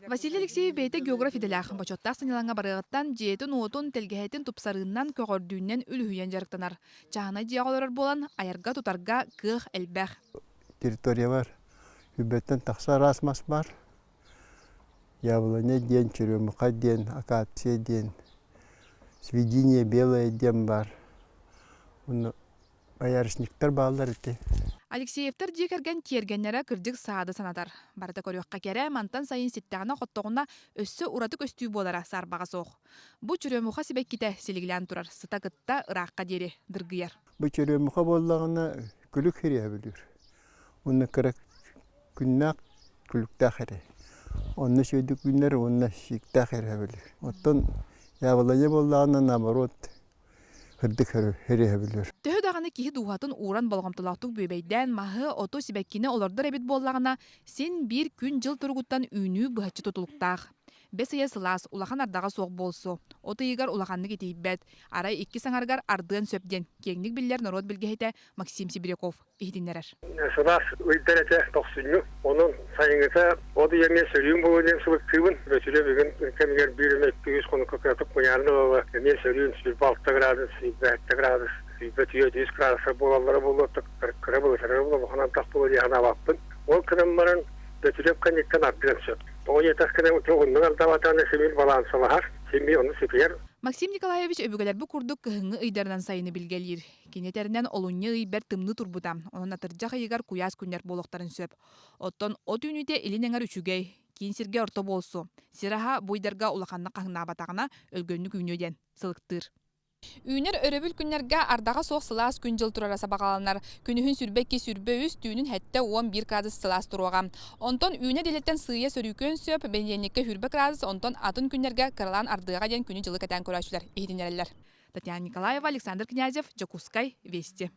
Василий Алексеев бейте географ иделях. Бачоттақ сынылаңа барығыттан жеетін уотун телгехетін тупсарынан көғөрдүүнен үліхүйен жарықтанар. Чағына жиағыларар болан аярга тутарга кық әлбәқ. Территория бар. Үбеттен тақса расмас бар. Яблоня ден, черемуха ден, акация ден, сведение белое ден бар. Аярышниктар балдар ете. Алексеевтер жекерген кергеннері кірдік саады санатар. Барыда көріққа кәрі мантан сайын сеттағына қоттоғына өссі ұраты көстүү болара сарбаға соқ. Бұ чүремуха себек ките селігілен тұрар. Сыта кытта ыраққа дері дыргияр. Бұ черемуха боллағына күлік хере білір. Оны кірік күннақ күлікті қәрі. Оны сөйді күннер оны шекті қәрі білір. Оттан яблоня боллағына наоборот кырдык хере білір. Төһө дағаны кихи дуғатын уран болғамтылақтық бөбейден мағы ото сибәккіне олардар әбет боллағына сен бір күн жыл тұрғыттан үйіні бұхатчы тұтылықтақ. Бес ая сылас улахан ардаға соқ болсу. Оты егар улаханны кетейбәт. Арай 2 саңаргар ардыын сөпден. Кеңнік білер народ білгейті Максим Сибиряков. Ихдинерер. Сылас өйдәрәте тоқсыны. Оның сайыңыта оды еме сөйлеуін болуын сұлық күйін. Бөтілі бүгін кәмігер біріме 200 қоны көкретіп қойарны олы. Еме сөйлеуін 6 градус, 7 градус, 7 градус болалары болу. Кірі болу, бұқанан тақ болу дейіна бақпын. Ол кірім барын бөтілеп кәнеттен аттырын сөп. Максим Николаевич өбігілер бұ күрдік кіхіңі ұйдарынан сайыны білгелер. Кенетерінен олуңы ұйбер тымны турбута. Onun атыржақ айығар куяс күнер болуқтарын сөп. Оттон от үйніте илін әңір үшігей. Кейін сірге орто болсу. Сираха бұйдарға улақанны қағына батағына өлгөнлік үйнеден сылықтыр. Үйнер өрөбіл күннерге ардаға соқ сылас күн жыл тұрара сабағаланар. Күнүхін сүрбекке сүрбе үз түйінің хәтті 11 градус сылас тұруға. Онтон үйне делеттен сыйы сөрікөн сөп, бензенекке хүрбе градус, онтон атын күннерге кыралан ардыға ден күні жылы кәтен көрәшілер. Татьяна Николаева, Александр Князев, Джакускай, Вести.